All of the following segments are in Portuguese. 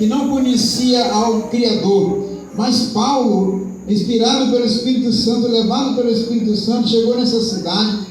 que não conhecia ao Criador. Mas Paulo, inspirado pelo Espírito Santo, levado pelo Espírito Santo, chegou nessa cidade,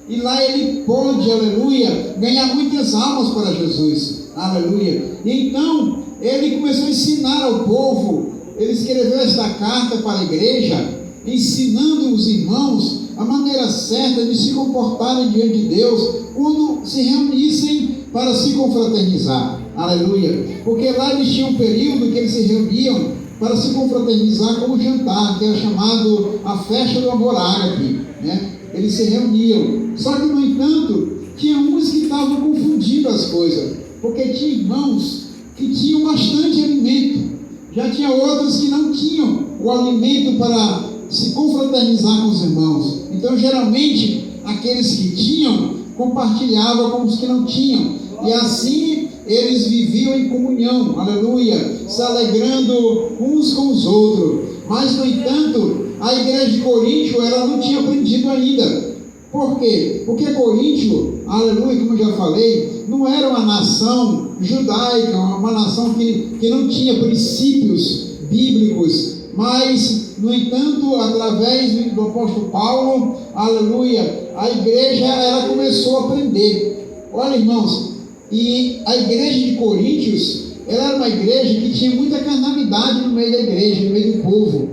e lá ele pôde, aleluia, ganhar muitas almas para Jesus, aleluia. E então ele começou a ensinar ao povo. Ele escreveu esta carta para a igreja, ensinando os irmãos a maneira certa de se comportarem diante de Deus quando se reunissem para se confraternizar, aleluia. Porque lá eles tinham um período que eles se reuniam para se confraternizar com o jantar, que era chamado a festa do amor ágape, né? Eles se reuniam. Só que, no entanto, tinha uns que estavam confundindo as coisas, porque tinha irmãos que tinham bastante alimento, já tinha outros que não tinham o alimento para se confraternizar com os irmãos. Então, geralmente, aqueles que tinham compartilhavam com os que não tinham, e assim eles viviam em comunhão, aleluia, se alegrando uns com os outros. Mas, no entanto, a igreja de Coríntio, ela não tinha aprendido ainda. Por quê? Porque Coríntio, aleluia, como eu já falei, não era uma nação judaica, uma nação que não tinha princípios bíblicos. Mas, no entanto, através do apóstolo Paulo, aleluia, a igreja, ela começou a aprender. Olha, irmãos, e a igreja de Coríntios, ela era uma igreja que tinha muita carnalidade no meio da igreja, no meio do povo.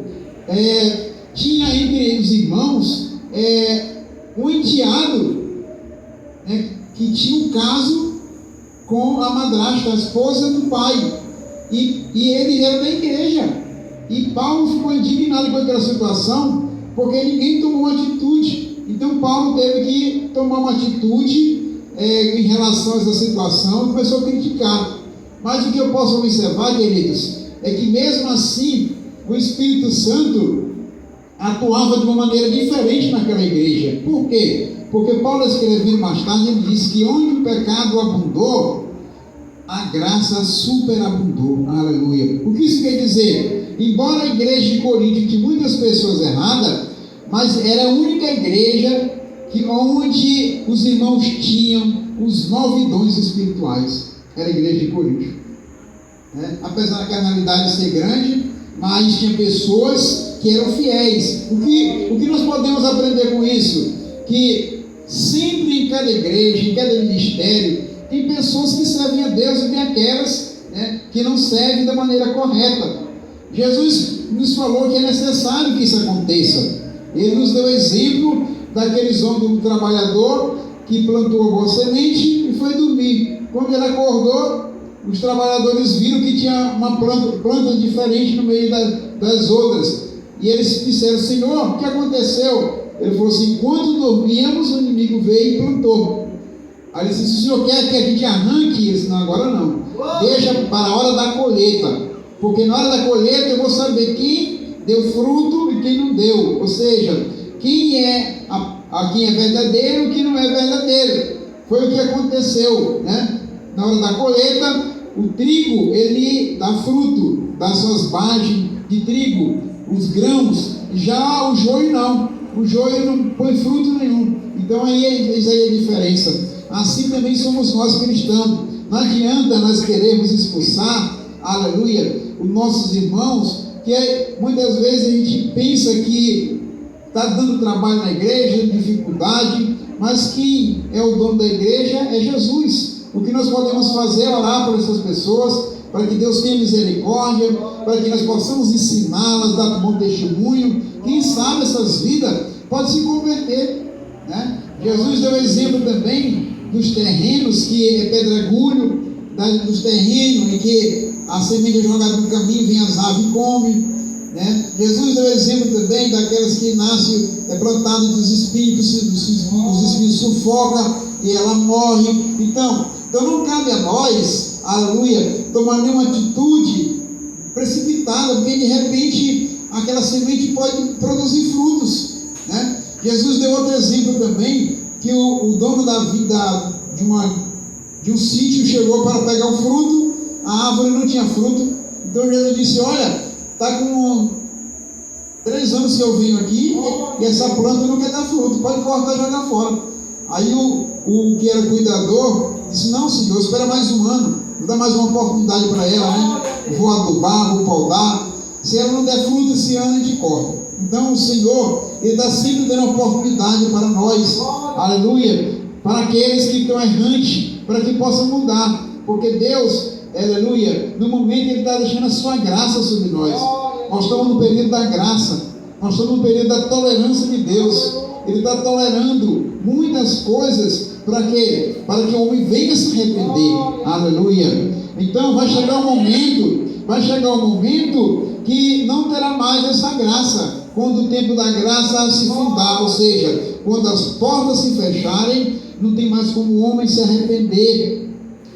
Tinha entre os irmãos um enteado, que tinha um caso com a madrasta, a esposa do pai, e ele era da igreja. E Paulo ficou indignado com aquela situação, porque ninguém tomou uma atitude. Então Paulo teve que tomar uma atitude em relação a essa situação, e começou a criticar. Mas o que eu posso observar, queridos, é que mesmo assim o Espírito Santo atuava de uma maneira diferente naquela igreja. Por quê? Porque Paulo, escrevendo mais tarde, ele diz que onde o pecado abundou, a graça superabundou. Aleluia. O que isso quer dizer? Embora a igreja de Corinto tinha muitas pessoas erradas, mas era a única igreja onde os irmãos tinham os 9 dons espirituais. Era a igreja de Corinto. Apesar da carnalidade ser grande, mas tinha pessoas que eram fiéis. O que nós podemos aprender com isso? Que sempre em cada igreja, em cada ministério, tem pessoas que servem a Deus e tem aquelas que não servem da maneira correta. Jesus nos falou que é necessário que isso aconteça. Ele nos deu exemplo daqueles homens, do trabalhador que plantou a boa semente e foi dormir. Quando ele acordou, os trabalhadores viram que tinha uma planta diferente no meio das outras. E eles disseram: Senhor, o que aconteceu? Ele falou assim: enquanto dormíamos, o inimigo veio e plantou. Aí ele disse: o senhor quer que a gente arranque isso? Não, agora não. Deixa para a hora da colheita. Porque na hora da colheita eu vou saber quem deu fruto e quem não deu. Ou seja, quem é verdadeiro e quem não é verdadeiro. Foi o que aconteceu, Na hora da colheita, o trigo, ele dá fruto, dá suas bagens de trigo, os grãos. Já o joio não. O joio não põe fruto nenhum. Então isso aí é a diferença. Assim também somos nós cristãos. Não adianta nós queremos expulsar, aleluia, os nossos irmãos, que muitas vezes a gente pensa que está dando trabalho na igreja, dificuldade, mas quem é o dono da igreja é Jesus. O que nós podemos fazer é orar por essas pessoas, para que Deus tenha misericórdia, para que nós possamos ensiná-las, dar bom testemunho. Quem sabe essas vidas podem se converter, Jesus deu exemplo também dos terrenos, que é pedregulho, dos terrenos em que a semente é jogada no caminho, vem as aves e come. Jesus deu exemplo também daquelas que nascem plantadas dos espinhos, os espinhos sufocam e ela morre. Então não cabe a nós, aleluia, tomar nenhuma atitude precipitada, porque de repente aquela semente pode produzir frutos. Jesus deu outro exemplo também, que o dono de um sítio chegou para pegar o fruto, a árvore não tinha fruto. Então Jesus disse: olha, está com 3 anos que eu venho aqui e essa planta não quer dar fruto, pode cortar e jogar fora. Aí o que era cuidador disse: não, senhor, espera mais um ano, vou dar mais uma oportunidade para ela, vou adubar, vou podar. Se ela não der fruto esse ano, a gente corta. Então o Senhor, Ele está sempre dando oportunidade para nós, aleluia, para aqueles que estão errantes, para que possam mudar, porque Deus, aleluia, no momento Ele está deixando a sua graça sobre nós. Nós estamos no período da graça, nós estamos no período da tolerância de Deus. Ele está tolerando muitas coisas para quê? Para que o homem venha se arrepender, aleluia. Então vai chegar um momento que não terá mais essa graça, quando o tempo da graça se fundar, ou seja, quando as portas se fecharem, não tem mais como o homem se arrepender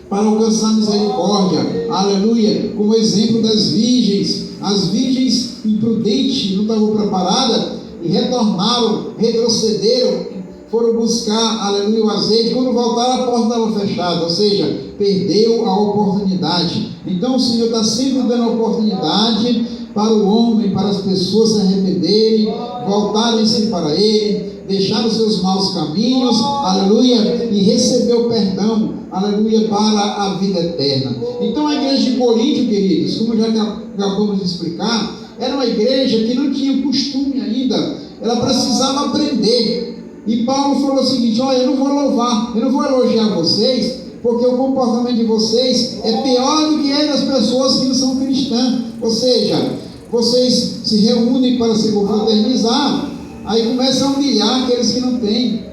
para alcançar misericórdia, aleluia. Como exemplo das virgens, as virgens imprudentes não estavam preparadas e retornaram, retrocederam, foram buscar, aleluia, o azeite. Quando voltaram, a porta estava fechada, ou seja, perdeu a oportunidade. Então o Senhor está sempre dando oportunidade para o homem, para as pessoas se arrependerem, voltarem-se para Ele, deixar os seus maus caminhos, aleluia, e receber o perdão, aleluia, para a vida eterna. Então a igreja de Corinto, queridos, como já acabamos de explicar, era uma igreja que não tinha costume ainda, ela precisava aprender. E Paulo falou o seguinte: olha, eu não vou louvar, eu não vou elogiar vocês, porque o comportamento de vocês é pior do que é das pessoas que não são cristãs. Ou seja, vocês se reúnem para se confraternizar, aí começam a humilhar aqueles que não têm,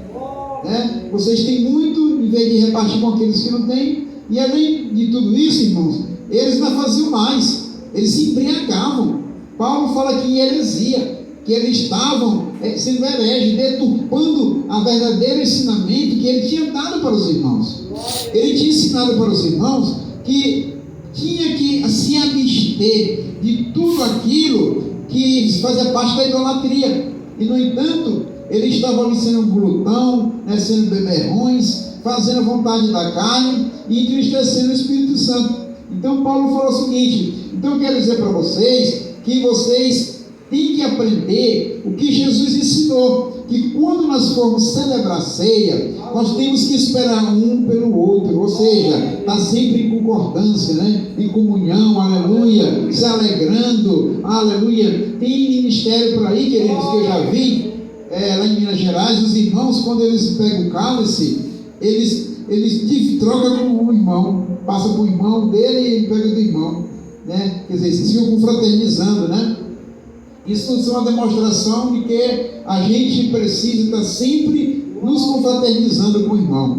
né? Vocês têm muito, em vez de repartir com aqueles que não têm. E além de tudo isso, irmãos, eles ainda faziam mais, eles se embriagavam. Paulo fala que em heresia, que eles estavam sendo hereges, deturpando a verdadeiro ensinamento que ele tinha dado para os irmãos. Ele tinha ensinado para os irmãos que tinha que se abster de tudo aquilo que fazia parte da idolatria. E no entanto, eles estavam ali sendo glutão, sendo beberrões, fazendo a vontade da carne e entristecendo o Espírito Santo. Então Paulo falou o seguinte: então eu quero dizer para vocês que vocês têm que aprender o que Jesus ensinou, que quando nós formos celebrar a ceia, nós temos que esperar um pelo outro, ou seja, está sempre em concordância, em comunhão, aleluia, se alegrando, aleluia. Tem ministério por aí, queridos, que eu já vi, lá em Minas Gerais, os irmãos, quando eles pegam o cálice, eles trocam com o irmão, passa para o irmão dele e ele pega do irmão, quer dizer, eles ficam confraternizando, Isso é uma demonstração de que a gente precisa estar sempre nos confraternizando com o irmão,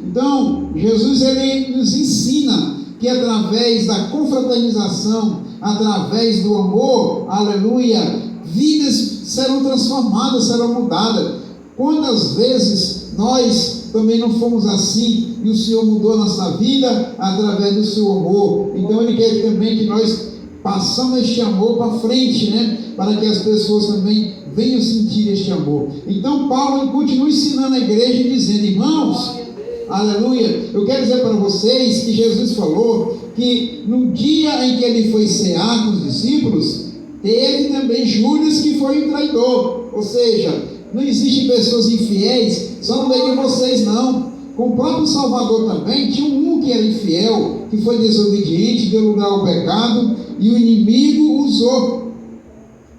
Então, Jesus, ele nos ensina que através da confraternização, através do amor, aleluia, vidas serão transformadas, serão mudadas. Quantas vezes nós também não fomos assim e o Senhor mudou a nossa vida através do seu amor? Então Ele quer também que nós passamos este amor para frente, para que as pessoas também venham sentir este amor. Então Paulo continua ensinando a igreja, dizendo: irmãos, aleluia, eu quero dizer para vocês que Jesus falou que no dia em que ele foi cear com os discípulos, teve também Judas, que foi um traidor. Ou seja, não existem pessoas infiéis só no meio de vocês, não. Com o próprio Salvador também tinha um que era infiel, que foi desobediente, deu lugar ao pecado, e o inimigo usou.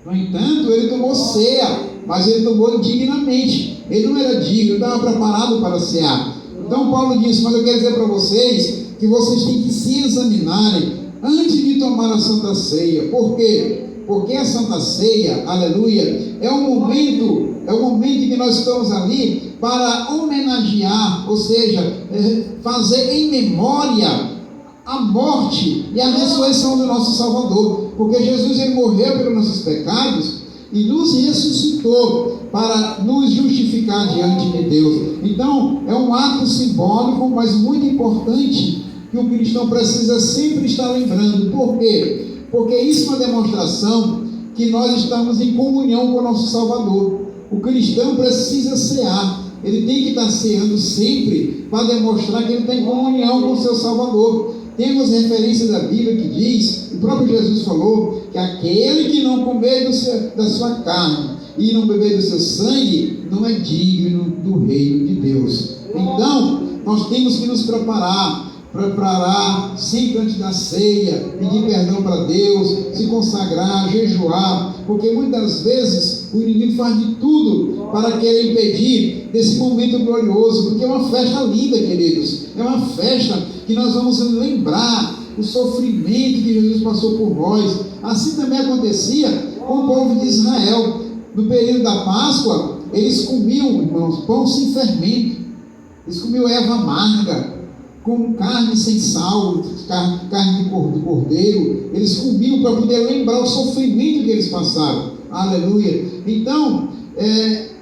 No entanto, ele tomou ceia, mas ele tomou indignamente. Ele não era digno, não estava preparado para cear. Então Paulo disse: mas eu quero dizer para vocês que vocês têm que se examinarem antes de tomar a Santa Ceia. Por quê? Porque a Santa Ceia, aleluia, é um momento em que nós estamos ali para homenagear, ou seja, fazer em memória a morte e a ressurreição do nosso Salvador. Porque Jesus, ele morreu pelos nossos pecados e nos ressuscitou para nos justificar diante de Deus. Então, é um ato simbólico, mas muito importante, que o cristão precisa sempre estar lembrando. Por quê? Porque isso é uma demonstração que nós estamos em comunhão com o nosso Salvador. O cristão precisa cear, ele tem que estar ceando sempre para demonstrar que ele está em comunhão com o seu Salvador. Temos referência da Bíblia que diz, o próprio Jesus falou, que aquele que não comer da sua carne e não beber do seu sangue, não é digno do reino de Deus. Então, nós temos que nos preparar preparar sempre antes da ceia, pedir perdão para Deus, se consagrar, jejuar, porque muitas vezes o inimigo faz de tudo para querer impedir desse momento glorioso, porque é uma festa linda, queridos, é uma festa que nós vamos lembrar o sofrimento que Jesus passou por nós. Assim também acontecia com o povo de Israel. No período da Páscoa, eles comiam, irmãos, pão sem fermento, eles comiam erva amarga, com carne sem sal, carne de cordeiro. Eles comiam para poder lembrar o sofrimento que eles passaram. Aleluia. Então,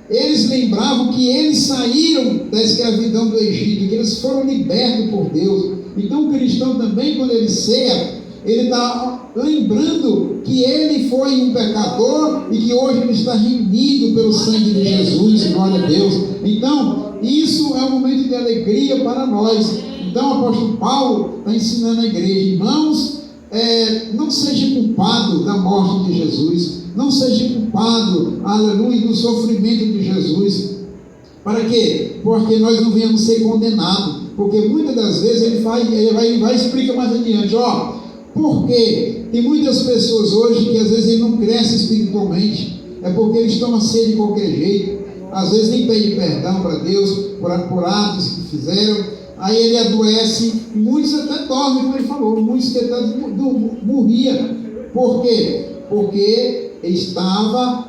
eles lembravam que eles saíram da escravidão do Egito, que eles foram libertos por Deus. Então o cristão também, quando ele ceia, ele está lembrando que ele foi um pecador e que hoje ele está remido pelo sangue de Jesus. Glória a Deus. Então isso é um momento de alegria para nós. Então o apóstolo Paulo está ensinando a igreja: irmãos, não seja culpado da morte de Jesus, não seja culpado, aleluia, do sofrimento de Jesus. Para quê? Porque nós não venhamos ser condenados. Porque muitas das vezes ele vai e explica mais adiante, por quê? Tem muitas pessoas hoje que às vezes ele não cresce espiritualmente, é porque eles tomam sede de qualquer jeito, às vezes nem pede perdão para Deus por atos que fizeram, aí ele adoece, e muitos até dormem, como ele falou, muitos que até morriam. Por quê? Porque ele estava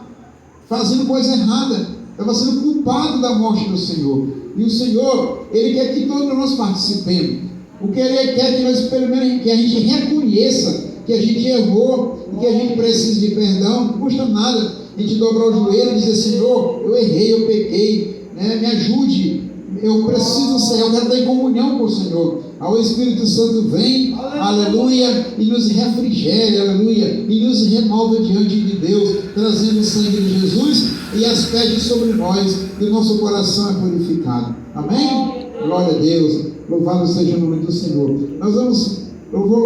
fazendo coisa errada, estava sendo culpado da morte do Senhor. E o Senhor, Ele quer que todos nós participemos. O que Ele quer que nós, pelo menos, que a gente reconheça que a gente errou e que a gente precisa de perdão. Não custa nada a gente dobrar o joelho e dizer: Senhor, eu errei, eu pequei, me ajude, eu preciso ser, eu quero estar em comunhão com o Senhor. Aí o Espírito Santo vem, aleluia, e nos refrigere, aleluia, e nos renova diante de Deus, trazendo o sangue de Jesus e asperge sobre nós, e o nosso coração é purificado. Amém? Glória a Deus, louvado seja o nome do Senhor. Eu vou